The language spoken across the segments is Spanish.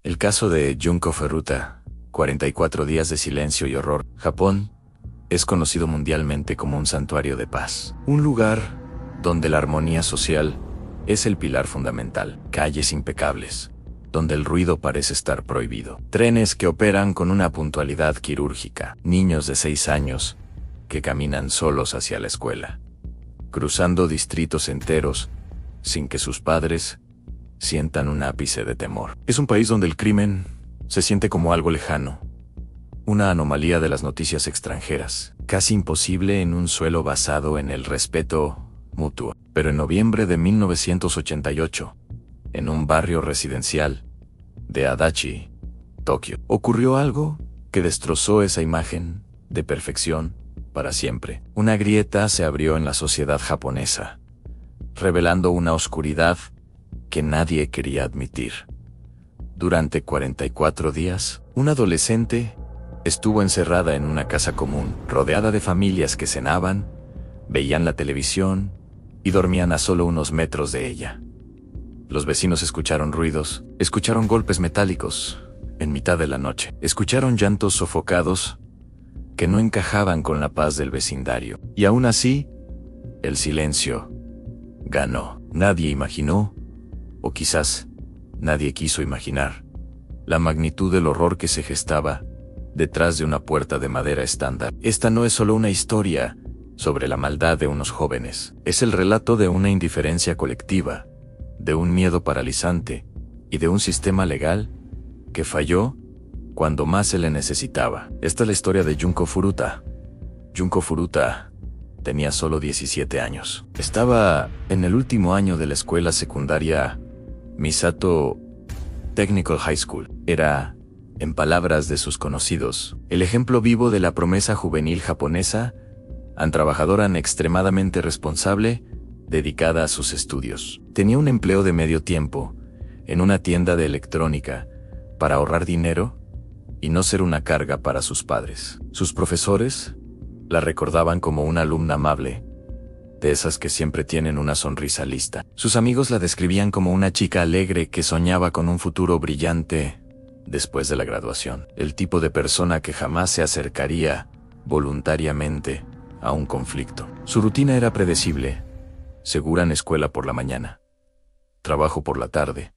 El caso de Junko Furuta, 44 días de silencio y horror. Japón es conocido mundialmente como un santuario de paz. Un lugar donde la armonía social es el pilar fundamental. Calles impecables, donde el ruido parece estar prohibido. Trenes que operan con una puntualidad quirúrgica. Niños de 6 años que caminan solos hacia la escuela, cruzando distritos enteros sin que sus padres sientan un ápice de temor. Es un país donde el crimen se siente como algo lejano, una anomalía de las noticias extranjeras, casi imposible en un suelo basado en el respeto mutuo. Pero en noviembre de 1988, en un barrio residencial de Adachi, Tokio, ocurrió algo que destrozó esa imagen de perfección para siempre. Una grieta se abrió en la sociedad japonesa, revelando una oscuridad que nadie quería admitir. Durante 44 días, una adolescente estuvo encerrada en una casa común, rodeada de familias que cenaban, veían la televisión y dormían a solo unos metros de ella. Los vecinos escucharon ruidos, escucharon golpes metálicos en mitad de la noche, escucharon llantos sofocados que no encajaban con la paz del vecindario. Y aún así, el silencio ganó. Nadie imaginó, o quizás nadie quiso imaginar, la magnitud del horror que se gestaba detrás de una puerta de madera estándar. Esta no es solo una historia sobre la maldad de unos jóvenes, es el relato de una indiferencia colectiva, de un miedo paralizante y de un sistema legal que falló cuando más se le necesitaba. Esta es la historia de Junko Furuta. Junko Furuta tenía solo 17 años. Estaba en el último año de la escuela secundaria Misato Technical High School. Era, en palabras de sus conocidos, el ejemplo vivo de la promesa juvenil japonesa, tan trabajadora, extremadamente responsable, dedicada a sus estudios. Tenía un empleo de medio tiempo en una tienda de electrónica para ahorrar dinero y no ser una carga para sus padres. Sus profesores la recordaban como una alumna amable, de esas que siempre tienen una sonrisa lista. Sus amigos la describían como una chica alegre que soñaba con un futuro brillante después de la graduación. El tipo de persona que jamás se acercaría voluntariamente a un conflicto. Su rutina era predecible: segura en escuela por la mañana, trabajo por la tarde,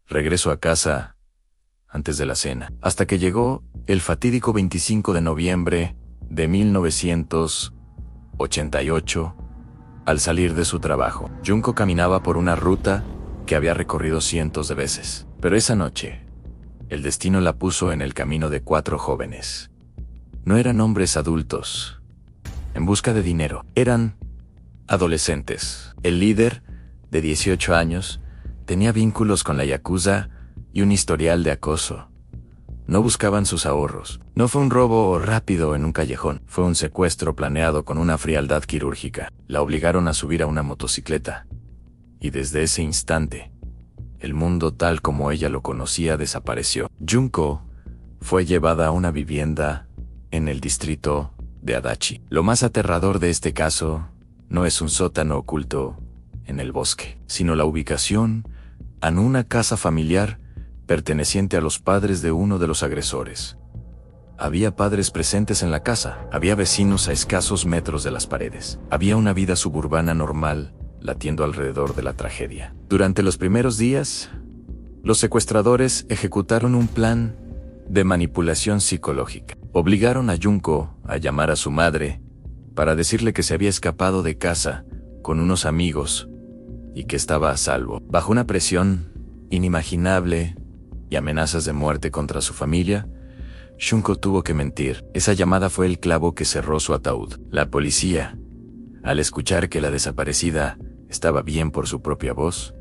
regreso a casa antes de la cena, hasta que llegó el fatídico 25 de noviembre de 1988. Al salir de su trabajo, Junko caminaba por una ruta que había recorrido cientos de veces. Pero esa noche, el destino la puso en el camino de 4 jóvenes. No eran hombres adultos en busca de dinero, eran adolescentes. El líder, de 18 años, tenía vínculos con la yakuza y un historial de acoso. No buscaban sus ahorros. No fue un robo rápido en un callejón. Fue un secuestro planeado con una frialdad quirúrgica. La obligaron a subir a una motocicleta. Y desde ese instante, el mundo tal como ella lo conocía desapareció. Junko fue llevada a una vivienda en el distrito de Adachi. Lo más aterrador de este caso no es un sótano oculto en el bosque, sino la ubicación en una casa familiar perteneciente a los padres de uno de los agresores. Había padres presentes en la casa, había vecinos a escasos metros de las paredes, había una vida suburbana normal latiendo alrededor de la tragedia. Durante los primeros días, los secuestradores ejecutaron un plan de manipulación psicológica. Obligaron a Junko a llamar a su madre para decirle que se había escapado de casa con unos amigos y que estaba a salvo. Bajo una presión inimaginable y amenazas de muerte contra su familia, Junko tuvo que mentir. Esa llamada fue el clavo que cerró su ataúd. La policía, al escuchar que la desaparecida estaba bien por su propia voz,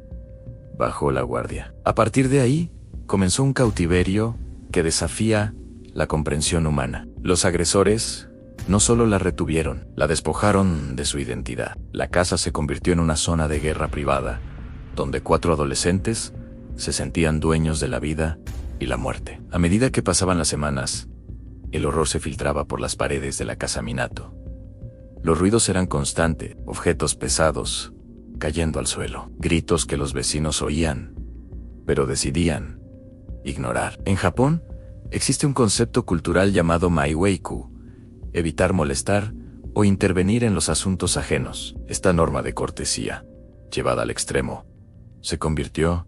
bajó la guardia. A partir de ahí, comenzó un cautiverio que desafía la comprensión humana. Los agresores no solo la retuvieron, la despojaron de su identidad. La casa se convirtió en una zona de guerra privada, donde 4 adolescentes se sentían dueños de la vida y la muerte. A medida que pasaban las semanas, el horror se filtraba por las paredes de la casa Minato. Los ruidos eran constantes, objetos pesados cayendo al suelo, gritos que los vecinos oían, pero decidían ignorar. En Japón, existe un concepto cultural llamado maiweiku, evitar molestar o intervenir en los asuntos ajenos. Esta norma de cortesía, llevada al extremo, se convirtió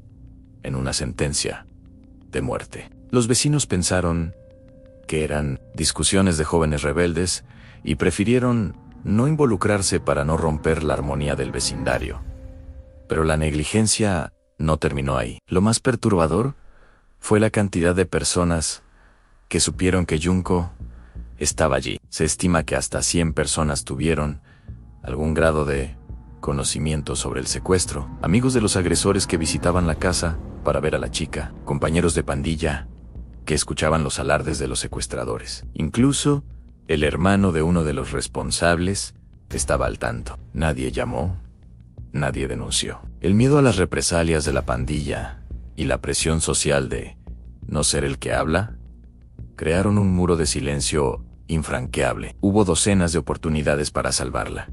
en una sentencia de muerte. Los vecinos pensaron que eran discusiones de jóvenes rebeldes y prefirieron no involucrarse para no romper la armonía del vecindario. Pero la negligencia no terminó ahí. Lo más perturbador fue la cantidad de personas que supieron que Junko estaba allí. Se estima que hasta 100 personas tuvieron algún grado de conocimiento sobre el secuestro. Amigos de los agresores que visitaban la casa para ver a la chica, compañeros de pandilla que escuchaban los alardes de los secuestradores. Incluso el hermano de uno de los responsables estaba al tanto. Nadie llamó, nadie denunció. El miedo a las represalias de la pandilla y la presión social de no ser el que habla crearon un muro de silencio infranqueable. Hubo docenas de oportunidades para salvarla,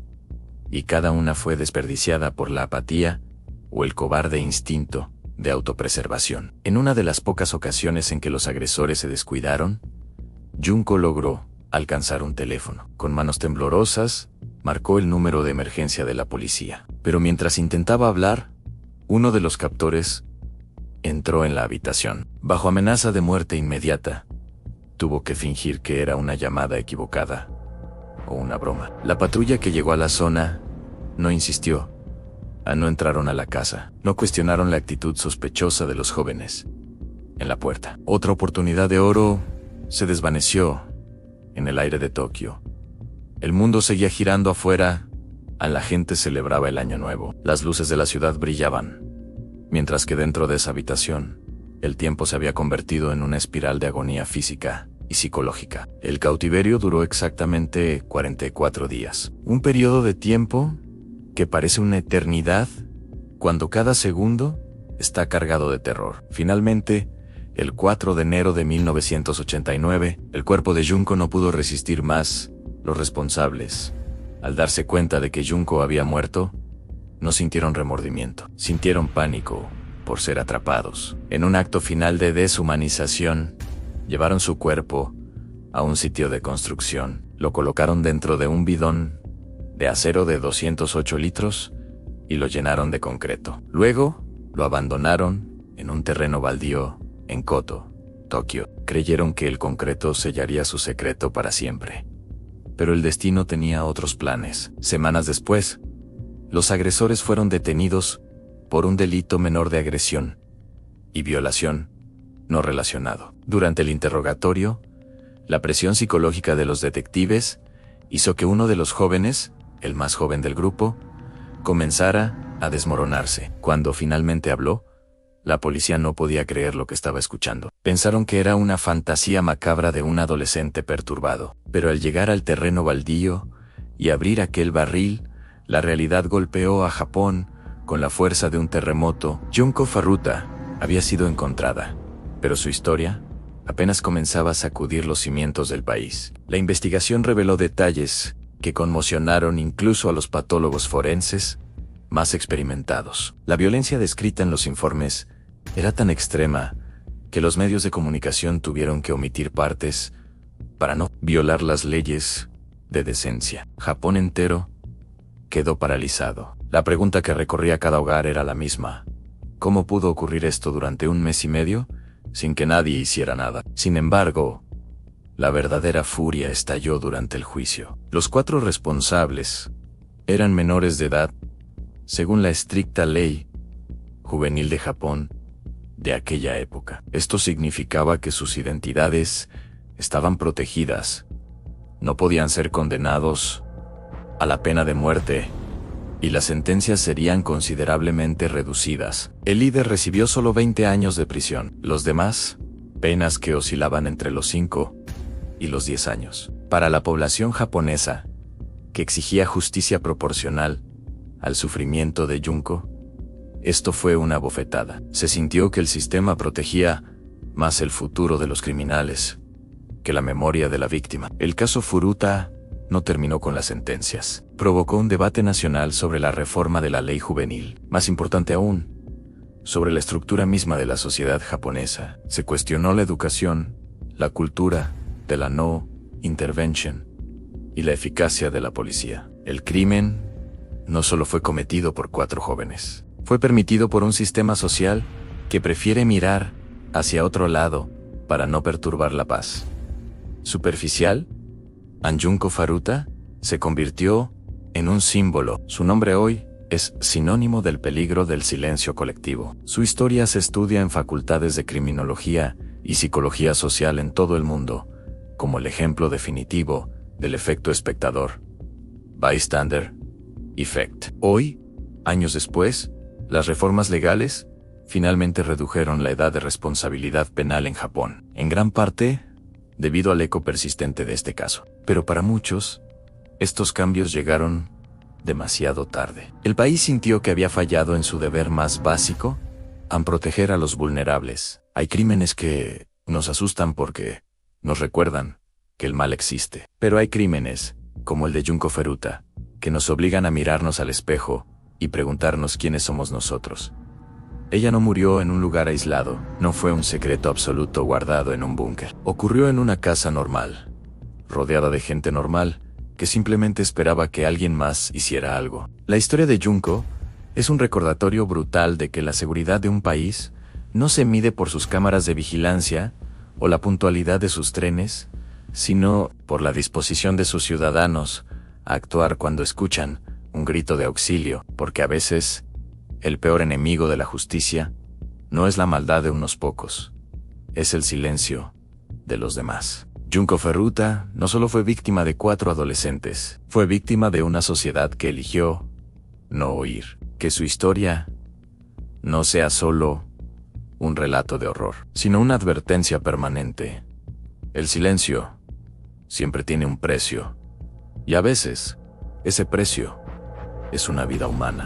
y cada una fue desperdiciada por la apatía o el cobarde instinto de autopreservación. En una de las pocas ocasiones en que los agresores se descuidaron, Junko logró alcanzar un teléfono. Con manos temblorosas, marcó el número de emergencia de la policía. Pero mientras intentaba hablar, uno de los captores entró en la habitación. Bajo amenaza de muerte inmediata, tuvo que fingir que era una llamada equivocada o una broma. La patrulla que llegó a la zona no insistió. No entraron a la casa. No cuestionaron la actitud sospechosa de los jóvenes en la puerta. Otra oportunidad de oro se desvaneció en el aire de Tokio. El mundo seguía girando afuera. La gente celebraba el año nuevo. Las luces de la ciudad brillaban, mientras que dentro de esa habitación, el tiempo se había convertido en una espiral de agonía física y psicológica. El cautiverio duró exactamente 44 días. Un periodo de tiempo que parece una eternidad cuando cada segundo está cargado de terror. Finalmente, el 4 de enero de 1989, el cuerpo de Junko no pudo resistir más. Los responsables, al darse cuenta de que Junko había muerto, no sintieron remordimiento. Sintieron pánico por ser atrapados. En un acto final de deshumanización, llevaron su cuerpo a un sitio de construcción. Lo colocaron dentro de un bidón de acero de 208 litros y lo llenaron de concreto. Luego, lo abandonaron en un terreno baldío en Koto, Tokio. Creyeron que el concreto sellaría su secreto para siempre. Pero el destino tenía otros planes. Semanas después, los agresores fueron detenidos por un delito menor de agresión y violación no relacionado. Durante el interrogatorio, la presión psicológica de los detectives hizo que uno de los jóvenes, el más joven del grupo, comenzara a desmoronarse. Cuando finalmente habló, la policía no podía creer lo que estaba escuchando. Pensaron que era una fantasía macabra de un adolescente perturbado. Pero al llegar al terreno baldío y abrir aquel barril, la realidad golpeó a Japón con la fuerza de un terremoto. Junko Furuta había sido encontrada, pero su historia apenas comenzaba a sacudir los cimientos del país. La investigación reveló detalles que conmocionaron incluso a los patólogos forenses más experimentados. La violencia descrita en los informes era tan extrema que los medios de comunicación tuvieron que omitir partes para no violar las leyes de decencia. Japón entero quedó paralizado. La pregunta que recorría cada hogar era la misma: ¿cómo pudo ocurrir esto durante un mes y medio sin que nadie hiciera nada? Sin embargo, la verdadera furia estalló durante el juicio. Los 4 responsables eran menores de edad, según la estricta ley juvenil de Japón de aquella época. Esto significaba que sus identidades estaban protegidas. No podían ser condenados a la pena de muerte, y las sentencias serían considerablemente reducidas. El líder recibió solo 20 años de prisión. Los demás, penas que oscilaban entre los 5 y los 10 años. Para la población japonesa, que exigía justicia proporcional al sufrimiento de Junko, esto fue una bofetada. Se sintió que el sistema protegía más el futuro de los criminales que la memoria de la víctima. El caso Furuta no terminó con las sentencias. Provocó un debate nacional sobre la reforma de la ley juvenil. Más importante aún, sobre la estructura misma de la sociedad japonesa. Se cuestionó la educación, la cultura de la no intervention y la eficacia de la policía. El crimen no solo fue cometido por 4 jóvenes, fue permitido por un sistema social que prefiere mirar hacia otro lado para no perturbar la paz. Superficial, Anjunko Furuta se convirtió en un símbolo. Su nombre hoy es sinónimo del peligro del silencio colectivo. Su historia se estudia en facultades de criminología y psicología social en todo el mundo, como el ejemplo definitivo del efecto espectador, bystander effect. Hoy, años después, las reformas legales finalmente redujeron la edad de responsabilidad penal en Japón, en gran parte debido al eco persistente de este caso. Pero para muchos, estos cambios llegaron demasiado tarde. El país sintió que había fallado en su deber más básico, en proteger a los vulnerables. Hay crímenes que nos asustan porque nos recuerdan que el mal existe. Pero hay crímenes, como el de Junko Furuta, que nos obligan a mirarnos al espejo y preguntarnos quiénes somos nosotros. Ella no murió en un lugar aislado, no fue un secreto absoluto guardado en un búnker. Ocurrió en una casa normal, rodeada de gente normal, que simplemente esperaba que alguien más hiciera algo. La historia de Junko es un recordatorio brutal de que la seguridad de un país no se mide por sus cámaras de vigilancia o la puntualidad de sus trenes, sino por la disposición de sus ciudadanos a actuar cuando escuchan un grito de auxilio, porque a veces el peor enemigo de la justicia no es la maldad de unos pocos, es el silencio de los demás. Junko Furuta no solo fue víctima de 4 adolescentes, fue víctima de una sociedad que eligió no oír. Que su historia no sea solo un relato de horror, sino una advertencia permanente. El silencio siempre tiene un precio, y a veces ese precio es una vida humana.